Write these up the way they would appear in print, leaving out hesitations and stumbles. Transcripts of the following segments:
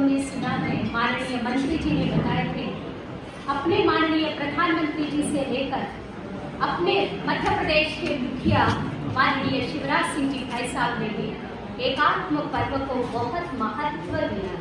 हमने सुना है, माननीय मंत्री जी ने बताए थे, अपने माननीय प्रधानमंत्री जी से लेकर अपने मध्य प्रदेश के मुखिया माननीय शिवराज सिंह जी भाई साहब ने भी एकात्म पर्व को बहुत महत्व दिया,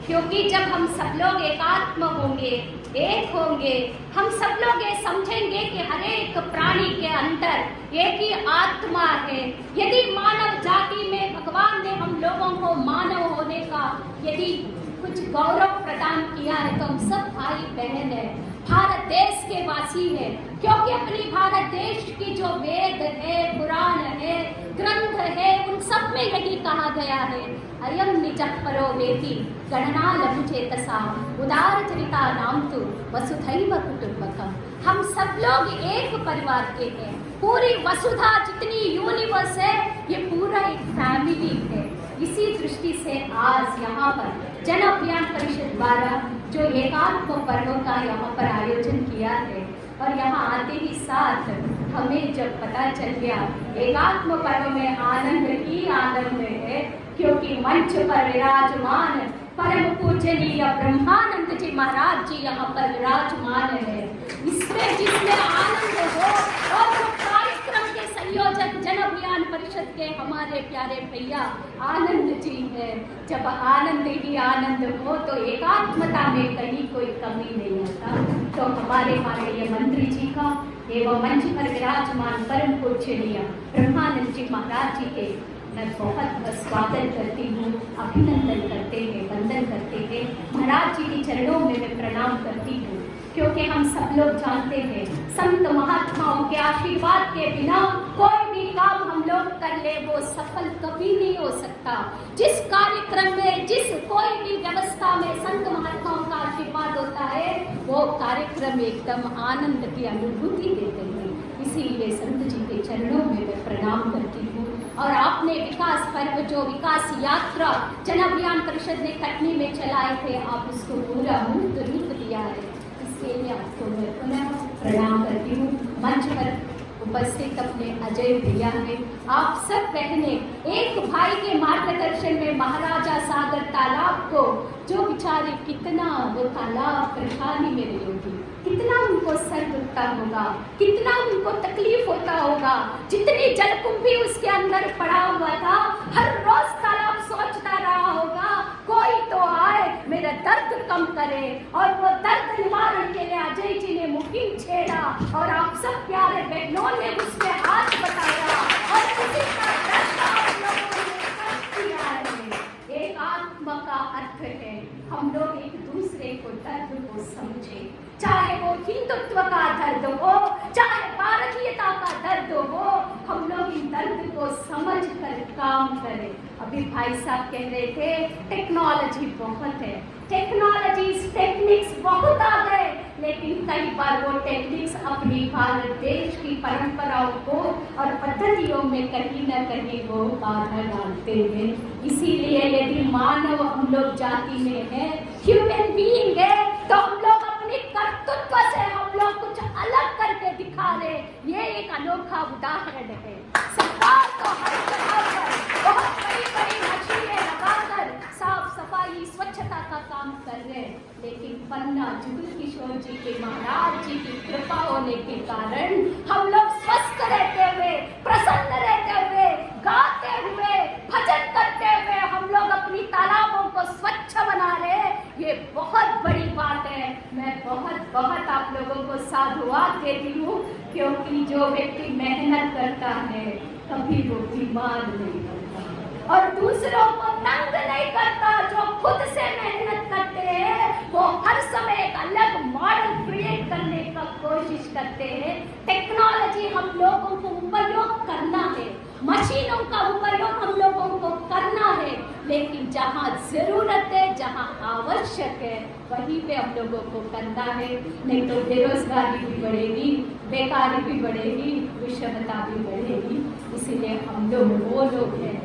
क्योंकि जब हम सब लोग एकात्म होंगे, एक होंगे, हम सब लोग ये समझेंगे कि हर एक प्राणी के अंदर एक ही आत्मा है। यदि मानव जाति में भगवान ने हम लोगों को मानव होने का यदि कुछ गौरव प्रदान किया है तो हम सब भाई बहन है, भारत देश के वासी है, क्योंकि अपनी भारत देश की जो वेद है, पुराण है, ग्रंथ है, उन सब में यही कहा गया है, अयम निजः परो वेति गणना लघुचेतसा उदारचरिता नाम तु वसुधैव कुटुम्बकम्। हम सब लोग एक परिवार के हैं, पूरी वसुधा जितनी यूनिवर्स है ये पूरा एक फैमिली है। इसी दृष्टि से आज यहाँ पर जन अभियान परिषद द्वारा जो एकात्म पर्व का यहाँ पर आयोजन किया है, और यहाँ आते ही साथ हमें जब पता चल गया एकात्म पर्व में आनंद ही आनंद है, क्योंकि मंच पर विराजमान परम पूजनीय ब्रह्मानंद जी महाराज जी यहाँ पर विराजमान है। इसमें जिसमें आनंद हो, और जो कार्यक्रम के संयोजक जन अभियान परिषद के हमारे प्यारे भैया आनंद जी हैं, जब आनंद ही आनंद हो तो एकात्मता में कहीं कोई कमी नहीं आता। तो हमारे माननीय मंत्री जी का एवं मंच पर विराजमान परम पूजनीय ब्रह्मानंद जी महाराज जी के मैं बहुत स्वागत करती हूँ, अभिनंदन करते हैं, वंदन करते हैं। महाराज जी के चरणों में मैं प्रणाम करती हूँ, क्योंकि हम सब लोग जानते हैं संत महात्माओं के आशीर्वाद के बिना कोई भी काम हम लोग कर ले वो सफल कभी नहीं हो सकता। जिस कार्यक्रम में, जिस कोई भी व्यवस्था में संत महात्माओं का आशीर्वाद होता है वो कार्यक्रम एकदम आनंद की अनुभूति देते हैं। इसीलिए संत जी के चरणों में मैं प्रणाम करती हूँ। और आपने विकास पर्व, जो विकास यात्रा जन अभियान परिषद ने कटनी में चलाए थे, आप उसको पूरा मूर्त रूप दिया है, इसके लिए आपको मैं पुनः प्रणाम करती हूँ। मंच पर उपस्थित अपने अजय भैया हैं, आप सब बहने एक भाई के मार्गदर्शन में महाराजा सागर तालाब को, जो बेचारे कितना वो तालाब परेशानी में रही होगी, कितना उनको सर दुखता होगा, कितना उनको तकलीफ होता होगा, जितनी जलकुंभी उसके अंदर पड़ा हुआ था, हर रोज तालाब सोचता रहा होगा कोई तो आए मेरा दर्द कम करे, और वो दर्द निवारण के लिए अजय जी ने मुहिम छेड़ा और आप सब प्यारे बहनों ने उसमें हाथ बताया और उसी का दर्द आप लोगों ने कष्ट किया है। एक आत्मा का अर्थ है हम लोग एक दूसरे को दर्द को समझे, चाहे वो हिंदुत्व का दर्द हो, चाहे भारतीयता का दर्द हो, हम लोग इन दर्द को समझ कर काम करें। अभी भाई साहब कह रहे थे टेक्नोलॉजी बहुत है, टेक्नोलॉजीज टेक्निक्स बहुत आ गए, लेकिन कई बार वो टेक्निक्स अपनी भारत देश की परंपराओं को और पद्धतियों में कहीं न कहीं वो बाधा डालते हैं। इसीलिए यदि मानव हम लोग जाति में है, ह्यूमन बीइंग है, तो हम लोग अपनी कर्तृत्व से हम लोग कुछ अलग करके दिखा रहे, ये एक अनोखा उदाहरण है। सरकार तो हर जगह पर बहुत बड़ी मशीनें लगाकर साफ सफाई स्वच्छता का काम कर रहे हैं, लेकिन पन्ना जुगल किशोर जी के महाराज जी की कृपा होने के कारण हम लोग स्वस्थ रहते हुए, प्रसन्न रहते हुए, गाते हुए, भजन करते हुए हम लोग अपनी तालाबों को स्वच्छ बना रहे, ये बहुत बड़ी बात है। मैं बहुत आप लोगों को साधुवाद देती हूँ, क्योंकि जो व्यक्ति मेहनत करता है कभी वो बीमार नहीं होता और दूसरों को तंग नहीं करता। जो खुद से मेहनत करते हैं वो हर समय एक अलग मॉडल क्रिएट करने का कोशिश करते हैं। टेक्नोलॉजी हम लोगों को उपयोग करना है, मशीनों का उपयोग हम लोगों को करना है, लेकिन जहाँ जरूरत है, जहाँ आवश्यक है, वहीं पे हम लोगों को करना है। नहीं तो बेरोजगारी भी बढ़ेगी, बेकारी भी बढ़ेगी, विषमता भी बढ़ेगी। इसीलिए हम लोग वो लोग हैं,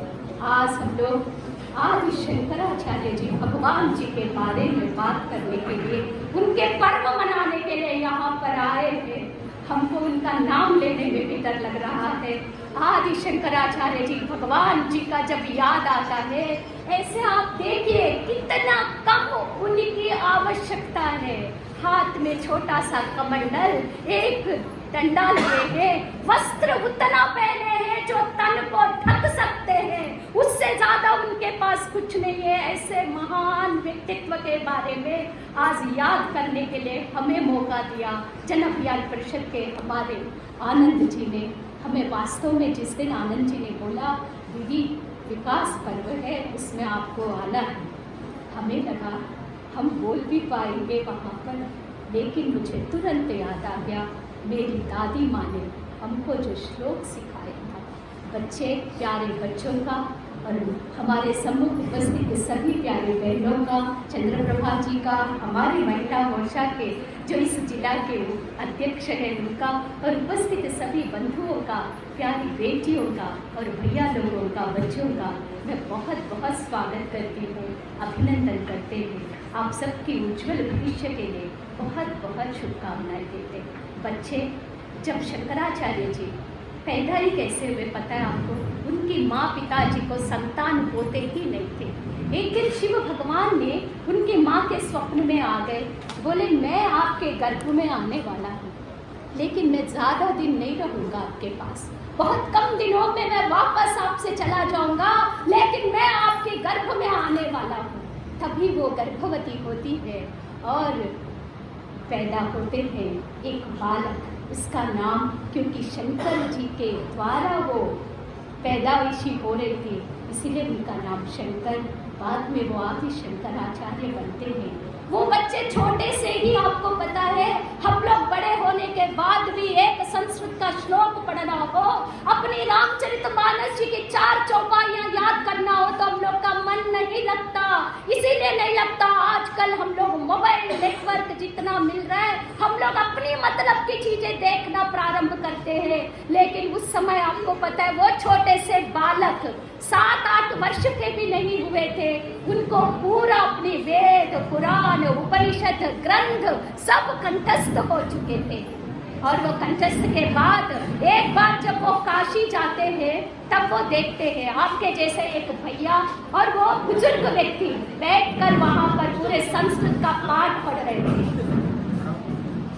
आज हम लोग आदि शंकराचार्य जी भगवान जी के बारे में बात करने के लिए, उनके पर्व मनाने के लिए यहाँ पर आए हैं। हमको उनका नाम लेने में भी डर लग रहा है। आदि शंकराचार्य जी, भगवान जी का जब याद आता है, ऐसे आप देखिए कितना कम उनकी आवश्यकता है। हाथ में छोटा सा कमंडल, एक डंडा लिए हैं, वस्त्र उतना पहने हैं जो तन को ढक सकते हैं, उससे ज्यादा उनके पास कुछ नहीं है। ऐसे महान व्यक्तित्व के बारे में आज याद करने के लिए हमें मौका दिया जन अभियान परिषद के हमारे आनंद जी ने। हमें वास्तव में जिस दिन आनंद जी ने बोला दीदी विकास पर्व है, उसमें आपको आना है, हमें लगा हम बोल भी पाएंगे वहाँ पर, लेकिन मुझे तुरंत याद आ गया मेरी दादी माँ ने हमको जो श्लोक सिखाया था, बच्चे प्यारे बच्चों का और हमारे सम्मुख उपस्थित सभी प्यारे बहनों का, चंद्रप्रभा जी का, हमारी महिला मोर्चा के जो इस जिला के अध्यक्ष हैं उनका, और उपस्थित सभी बंधुओं का, प्यारी बेटियों का और भैया लोगों का, बच्चों का मैं बहुत बहुत स्वागत करती हूँ, अभिनंदन करते हैं। आप सबकी उज्जवल भविष्य के लिए बहुत बहुत शुभकामनाएं देते हैं। बच्चे, जब शंकराचार्य जी पैदा ही कैसे हुए पता है आपको? उनकी माँ पिताजी को संतान होते ही नहीं थे। एक दिन शिव भगवान ने उनकी माँ के स्वप्न में आ गए, बोले मैं आपके गर्भ में आने वाला हूँ, लेकिन मैं ज़्यादा दिन नहीं रहूँगा आपके पास, बहुत कम दिनों में मैं वापस आपसे चला जाऊँगा, लेकिन मैं आपके गर्भ में आने वाला हूँ। तभी वो गर्भवती होती है और पैदा होते हैं एक बालक, उसका नाम, क्योंकि शंकर जी के द्वारा वो पैदाइशी हो रही थी इसीलिए उनका नाम शंकर, बाद में वो आदि शंकराचार्य बनते हैं। वो बच्चे छोटे से ही, आपको पता है हम लोग बड़े होने के बाद भी एक संस्कृत का श्लोक पढ़ना हो, अपनी रामचरितमानस जी की 4 चौपाइयां याद करना हो तो हम लोग का मन नहीं लगता। इसीलिए नहीं लगता, आजकल हम लोग मोबाइल नेटवर्क जितना मिल रहा है, हम लोग अपनी मतलब की चीजें देखना प्रारंभ करते हैं। लेकिन उस समय आपको पता है वो छोटे से बालक 7-8 वर्ष के भी नहीं हुए थे, उनको पूरा अपनी वेद, पुराण, उपनिषद, ग्रंथ सब कंठस्थ हो चुके थे। और वो कंठस्थ के बाद एक बार जब वो काशी जाते हैं तब वो देखते हैं आपके जैसे एक भैया और वो बुजुर्ग व्यक्ति बैठकर वहां पर पूरे संस्कृत का पाठ पढ़ रहे थे।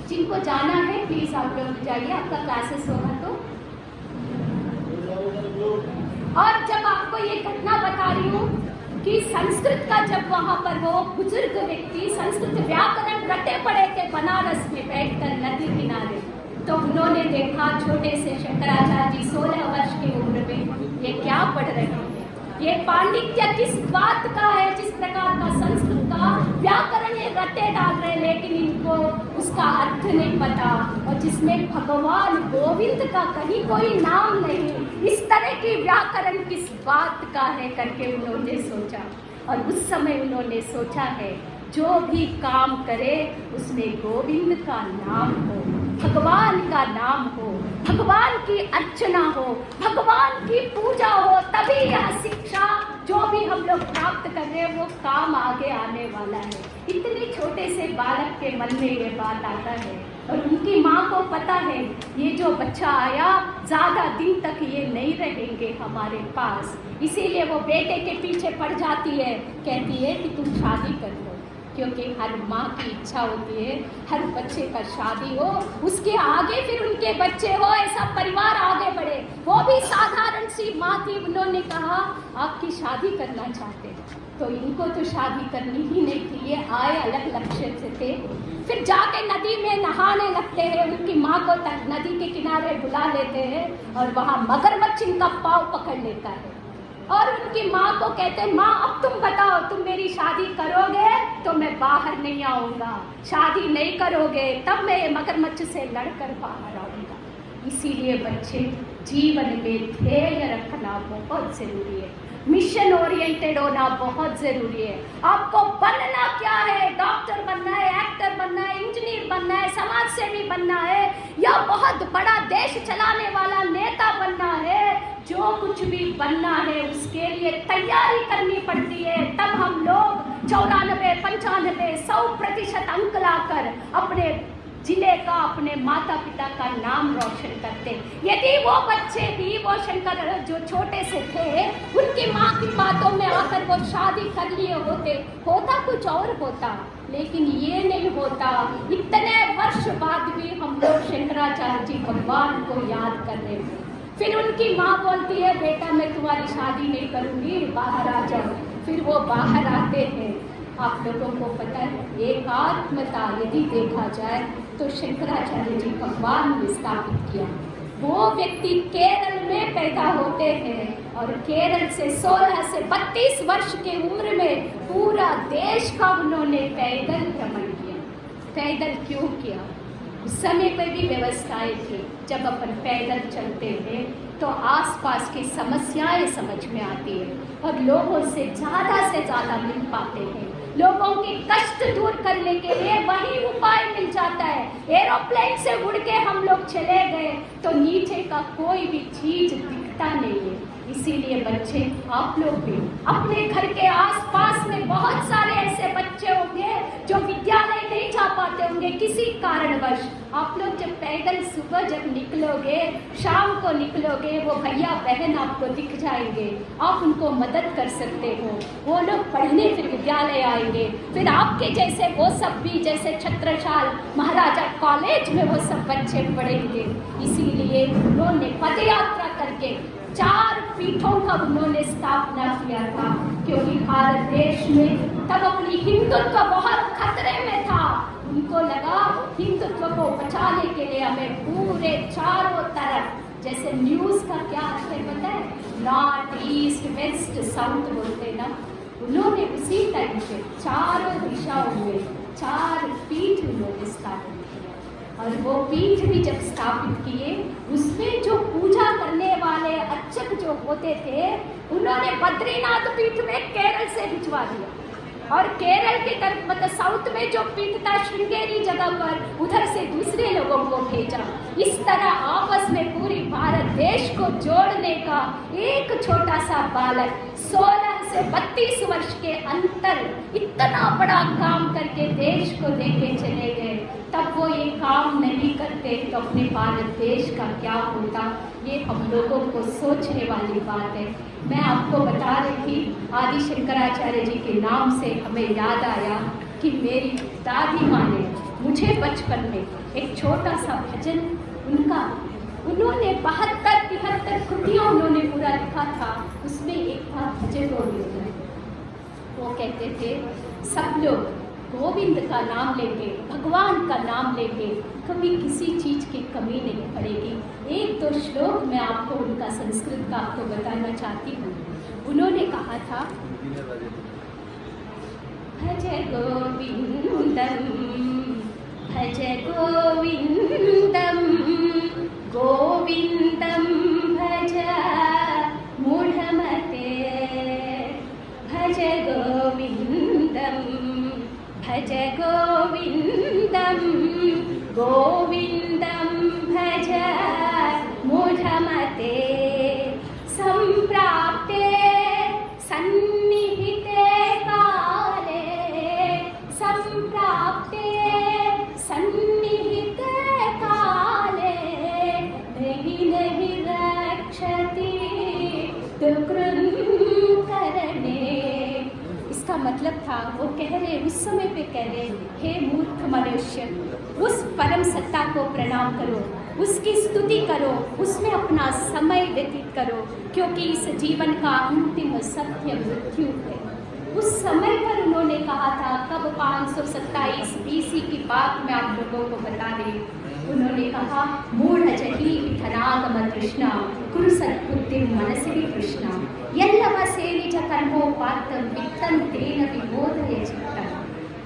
जिनको जाना है प्लीज आप लोग जाइए, आपका क्लासेस होगा तो। और जब आपको ये घटना बता रही हूँ कि संस्कृत का जब वहाँ पर वो बुजुर्ग व्यक्ति संस्कृत व्याकरण रटे पड़े थे बनारस में बैठकर नदी किनारे, तो उन्होंने देखा छोटे से शंकराचार्य जी 16 वर्ष की उम्र में ये क्या पढ़ रहे हैं, ये पांडित्य किस बात का है, जिस प्रकार का संस्कृत का व्याकरण ये रटे डाल रहे, लेकिन इनको उसका अर्थ नहीं पता, और जिसमें भगवान गोविंद का कहीं कोई नाम नहीं, इस तरह की व्याकरण किस बात का है करके उन्होंने सोचा। और उस समय उन्होंने सोचा है जो भी काम करे उसमें गोविंद का नाम हो, भगवान का नाम हो, भगवान की अर्चना हो, भगवान की पूजा हो, तभी यह शिक्षा जो भी हम लोग प्राप्त कर रहे हैं वो काम आगे आने वाला है। इतने छोटे से बालक के मन में ये बात आता है और उनकी माँ को पता है ये जो बच्चा आया ज़्यादा दिन तक ये नहीं रहेंगे हमारे पास, इसीलिए वो बेटे के पीछे पड़ जाती है, कहती है कि तुम शादी कर लो, क्योंकि हर माँ की इच्छा होती है हर बच्चे का शादी हो, उसके आगे फिर उनके बच्चे हो, ऐसा परिवार आगे बढ़े। वो भी साधारण सी माँ थी, उन्होंने कहा आपकी शादी करना चाहते हैं, तो इनको तो शादी करनी ही नहीं थी, ये आए अलग लक्ष्य से थे। फिर जाके नदी में नहाने लगते हैं, उनकी माँ को नदी के किनारे बुला लेते हैं और वहाँ मगरमच्छ इनका पाँव पकड़ लेता है और उनकी माँ को कहते हैं माँ अब तुम बताओ, तुम मेरी शादी करोगे तो मैं बाहर नहीं आऊँगा, शादी नहीं करोगे तब मैं मगरमच्छ से लड़कर बाहर आऊँगा। इसीलिए बच्चे जीवन में ध्येय रखना बहुत ज़रूरी है, मिशन ओरिएंटेड होना बहुत ज़रूरी है। आपको बनना क्या है, डॉक्टर बनना है, एक्टर बनना है, इंजीनियर बनना है, समाज सेवी बनना है, या बहुत बड़ा देश चलाने वाला नेता बनना है, जो कुछ भी बनना है उसके लिए तैयारी करनी पड़ती है। तब हम लोग 94, 95, 100% अंक लाकर अपने जिले का, अपने माता पिता का नाम रोशन करते। यदि वो बच्चे भी वो शंकर जो छोटे से थे, उनकी माँ की बातों में आकर वो शादी कर लिए होते, होता कुछ और होता, लेकिन ये नहीं होता। इतने वर्ष बाद भी हम लोग शंकराचार्य जी भगवान को याद कर रहे हैं। फिर उनकी माँ बोलती है, बेटा मैं तुम्हारी शादी नहीं करूँगी, बाहर आ जाओ। फिर वो बाहर आते हैं। आप लोगों को पता है, एकात्मता यदि देखा जाए तो शंकराचार्य जी भगवान ने स्थापित किया। वो व्यक्ति केरल में पैदा होते हैं और केरल से 16 से 32 वर्ष के उम्र में पूरा देश का उन्होंने पैदल भ्रमण किया। पैदल क्यों किया? उस समय पर भी व्यवस्थाएं थी। जब अपन पैदल चलते हैं तो आसपास की समस्याएं समझ में आती है और लोगों से ज़्यादा मिल पाते हैं। लोगों के कष्ट दूर करने के लिए वही उपाय मिल जाता है। एरोप्लेन से उड़ के हम लोग चले गए तो नीचे का कोई भी चीज दिखता नहीं है। इसीलिए बच्चे, आप लोग भी अपने घर के आसपास में बहुत सारे ऐसे बच्चे होंगे जो विद्यालय नहीं जा पाते होंगे किसी कारणवश। आप लोग जब पैदल सुबह जब निकलोगे, शाम को निकलोगे, वो भैया बहन आपको दिख जाएंगे, आप उनको मदद कर सकते हो। वो लोग पढ़ने फिर विद्यालय आएंगे, फिर आपके जैसे वो सब भी जैसे छत्रसाल महाराजा कॉलेज में वो सब बच्चे पढ़ेंगे। इसीलिए उन्होंने पदयात्रा करके 4 पीठों का उन्होंने स्थापना किया था, क्योंकि भारत देश में तब अपनी हिंदुत्व बहुत खतरे में था। उनको लगा हिंदुत्व को बचाने के लिए हमें पूरे चारों तरफ, जैसे न्यूज़ का क्या है पता है, नॉर्थ ईस्ट वेस्ट साउथ बोलते ना, उन्होंने उसी टाइम पे चारों दिशाओं में 4 पीठ उन्होंने स्थापित किया। और वो पीठ भी जब स्थापित किए, उसमें जो पूजा करने वाले अर्चक जो होते थे, उन्होंने बद्रीनाथ पीठ में केरल से भिजवा दिया और केरल की तरफ मतलब साउथ में जो पीठ था श्रृंगेरी जगह पर, उधर से दूसरे लोगों को भेजा। इस तरह आपस में पूरी भारत देश को जोड़ने का एक छोटा सा बालक 16 से 32 वर्ष के अंतर इतना बड़ा काम करके देश को लेके चले गए। तब वो ये काम नहीं करते तो अपने भारत देश का क्या होता, ये हम लोगों को सोचने वाली बात है। मैं आपको बता रही थी, आदि शंकराचार्य जी के नाम से हमें याद आया कि मेरी दादी माँ ने मुझे बचपन में एक छोटा सा भजन उन्होंने 72-73 कृतियाँ उन्होंने पूरा लिखा था। उसमें एक था भजन वो कहते थे, सब लोग गोविंद का नाम लेंगे, भगवान का नाम लेंगे, कभी किसी चीज़ की कमी नहीं पड़ेगी। 1-2 श्लोक मैं आपको उनका संस्कृत का आपको बताना चाहती हूँ। उन्होंने कहा था, भज गोविंदम भज गोविंदम गोविंदम भज मूढ़मते भज गोविंदम भज गोविंदम गोविंदम भज मूढ़मते संप्राप्ते सन्निहिते काले संप्राप्ते सन्निहिते काले नहीं रक्षति करणे। इसका मतलब था, वो कह रहे उस समय पे कह रहे, हे मूर्ख मनुष्य, उस परम सत्ता को प्रणाम करो, उसकी स्तुति करो, उसमें अपना समय व्यतीत करो, क्योंकि इस जीवन का अंतिम सत्य मृत्यु है। उस समय पर उन्होंने कहा था, कब 527 BC की बात मैं आप लोगों को बता रही हूँ। उन्होंने कहा, मूढ़ जही विठरागम तृष्णा कुरु सत्बुद्धिं मनसि विकृष्णा यल्लव सेविज कर्मोपात्तं वित्तं तेन विमोदय चित्तम्।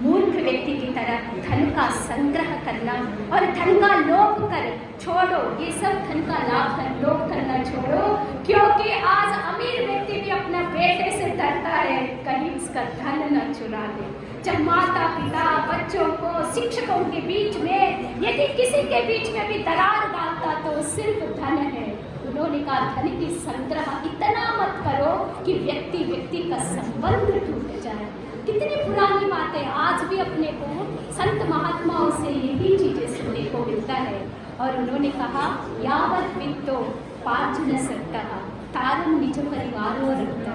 मूर्ख व्यक्ति की तरह धन का संग्रह करना और धन का लोभ कर छोड़ो, ये सब धन का लाभ कर लोभ करना छोड़ो, क्योंकि आज अमीर व्यक्ति भी अपना बेटे से डरता है कहीं उसका धन न चुरा ले। जब माता पिता बच्चों को शिक्षकों के बीच में यदि किसी के बीच में भी दरार डालता तो सिर्फ धन है। उन्होंने कहा, धन की संग्रह इतना मत करो कि व्यक्ति का संबंध टूट जाए। कितनी पुरानी बातें आज भी अपने को संत महात्माओं से यही चीजें सुनने को मिलता है। और उन्होंने कहा यावत वित्तो पांच न सकता तारम निज परिवारों रखता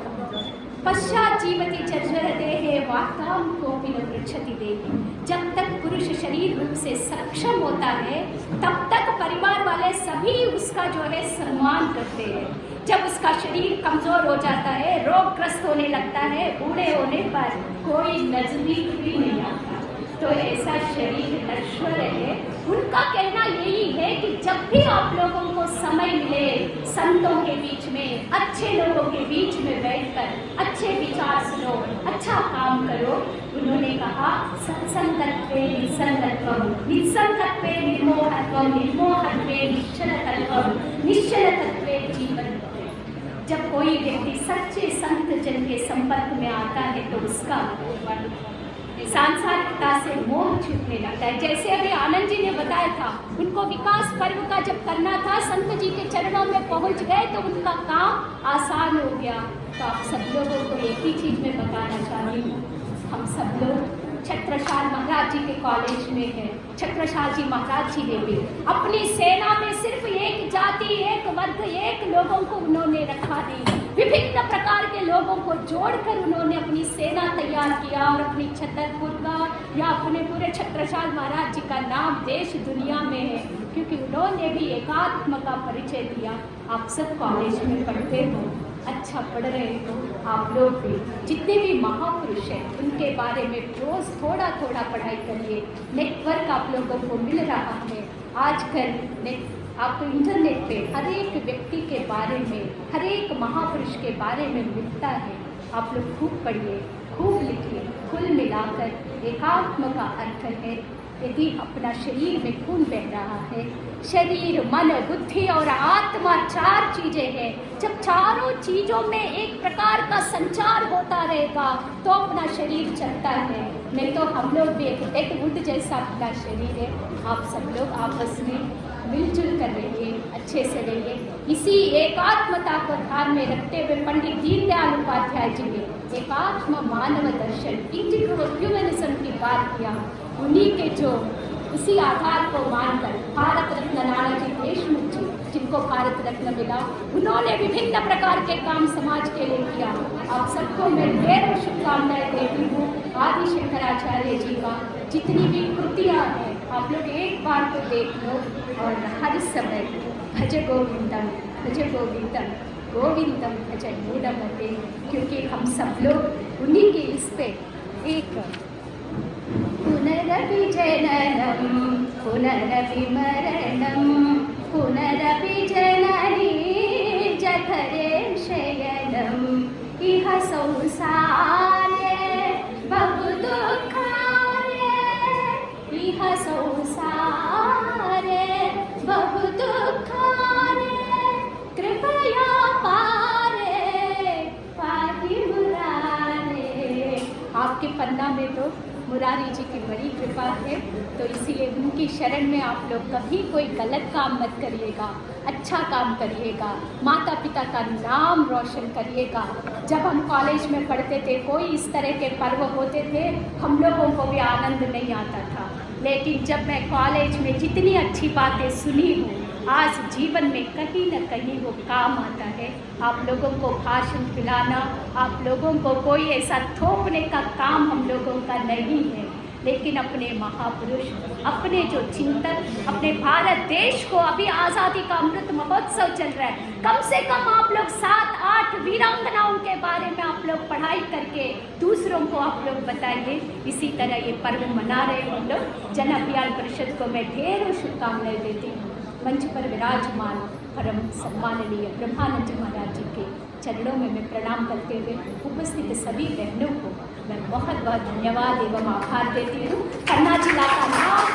पश्चात जीवति चर्जर देहे वार्ताम कोपि न पृच्छति देहे। जब तक पुरुष शरीर रूप से सक्षम होता है तब तक परिवार वाले सभी उसका जो है सम्मान करते हैं। जब उसका शरीर कमजोर हो जाता है, रोगग्रस्त होने लगता है, बूढ़े होने पर कोई नजदीक भी नहीं आता। तो ऐसा शरीर नश्वर है। उनका कहना यही है कि जब भी आप लोगों को समय मिले संतों के बीच में, अच्छे लोगों के बीच में बैठकर अच्छे विचार सुनो, अच्छा काम करो। उन्होंने कहा सत्संगत्वे निसंगत्वम, निसंगत्वे निर्मोहत्वम, निर्मोहत्वे निश्चलतत्वम, निश्चलतत्वे जीवन। जब कोई व्यक्ति सच्चे संत जन के संपर्क में आता है तो उसका सांसारिकता से मोह छूटने लगता है। जैसे अभी आनंद जी ने बताया था, उनको विकास पर्व का जब करना था, संत जी के चरणों में पहुंच गए तो उनका काम आसान हो गया। तो आप सब लोगों को एक ही चीज में बताना चाहती हूँ, हम सब लोग छत्रसाल महाराज जी के कॉलेज में है। छत्रसाल जी महाराज जी ने भी अपनी सेना में सिर्फ एक जाति, एक वर्ग, एक लोगों को उन्होंने रखा नहीं, विभिन्न प्रकार के लोगों को जोड़कर उन्होंने अपनी सेना तैयार किया और अपनी छतरपुर का या अपने पूरे छत्रसाल महाराज जी का नाम देश दुनिया में है, क्योंकि उन्होंने भी एकात्म का परिचय दिया। आप सब कॉलेज में पढ़ते हो, अच्छा पढ़ रहे हो, आप लोग भी जितने भी महापुरुष हैं उनके बारे में रोज थोड़ा थोड़ा पढ़ाई करिए। नेटवर्क आप लोगों को मिल रहा है आजकल, आपको इंटरनेट पे हर एक व्यक्ति के बारे में, हर एक महापुरुष के बारे में मिलता है। आप लोग खूब पढ़िए, खूब लिखिए। कुल मिलाकर एकात्म का अर्थ है यदि अपना शरीर में खून बह रहा है, शरीर, मन, बुद्धि और आत्मा चार चीजें हैं। जब चारों चीजों में एक प्रकार का संचार होता रहेगा तो अपना शरीर चलता है। नहीं तो हम लोग भी एक बुद्ध जैसा अपना शरीर है। आप सब लोग आपस में मिलजुल कर रहिए, अच्छे से रहिए। इसी एकात्मता को ध्यान में रखते हुए पंडित दीनदयाल उपाध्याय जी ने एकात्म मानव दर्शन, इंटीग्रल ह्यूमनिज्म की बात किया। उन्हीं के जो उसी आधार को मानकर भारत रत्न नानाजी देशमुख जी, जिनको भारत रत्न मिला, उन्होंने विभिन्न प्रकार के काम समाज के लिए किया। आप सबको मैं ढेरों शुभकामनाएं देती हूँ। आदि शंकराचार्य जी का जितनी भी कृतियाँ हैं आप लोग एक बार तो देख लो और हर समय भज गोविंदम, भज गोविंदम, गोविंदम भज मूढ़मते, क्योंकि हम सब लोग उन्हीं के इस पे एक पुनरपि जननम पुनरपि मरणम पुनरपि जननी जठरे शयनम इह संसारे बहु दुःखारे इह संसारे बहु दुःखारे कृपया पारे पाहि मुरारे। आपके पन्ना में तो मुरारी जी की बड़ी कृपा है, तो इसीलिए उनकी शरण में आप लोग कभी कोई गलत काम मत करिएगा, अच्छा काम करिएगा, माता पिता का नाम रोशन करिएगा। जब हम कॉलेज में पढ़ते थे कोई इस तरह के पर्व होते थे, हम लोगों को भी आनंद नहीं आता था, लेकिन जब मैं कॉलेज में जितनी अच्छी बातें सुनी हूँ आज जीवन में कहीं न कहीं वो काम आता है। आप लोगों को भाषण पिलाना, आप लोगों को कोई ऐसा थोपने का काम हम लोगों का नहीं है, लेकिन अपने महापुरुष, अपने जो चिंतन, अपने भारत देश को, अभी आज़ादी का अमृत महोत्सव चल रहा है, कम से कम आप लोग 7-8 वीरांगनाओं के बारे में आप लोग पढ़ाई करके दूसरों को आप लोग बताइए। इसी तरह ये पर्व मना रहे हम लोग। जन अभियान परिषद को मैं ढेरों शुभकामनाएं देती हूँ। मंच पर विराजमान परम सम्माननीय ब्रह्मानंद जी महाराज जी के चरणों में मैं प्रणाम करते हुए उपस्थित सभी बहनों को मैं बहुत बहुत धन्यवाद एवं आभार देती हूँ। पन्ना जिला का नाम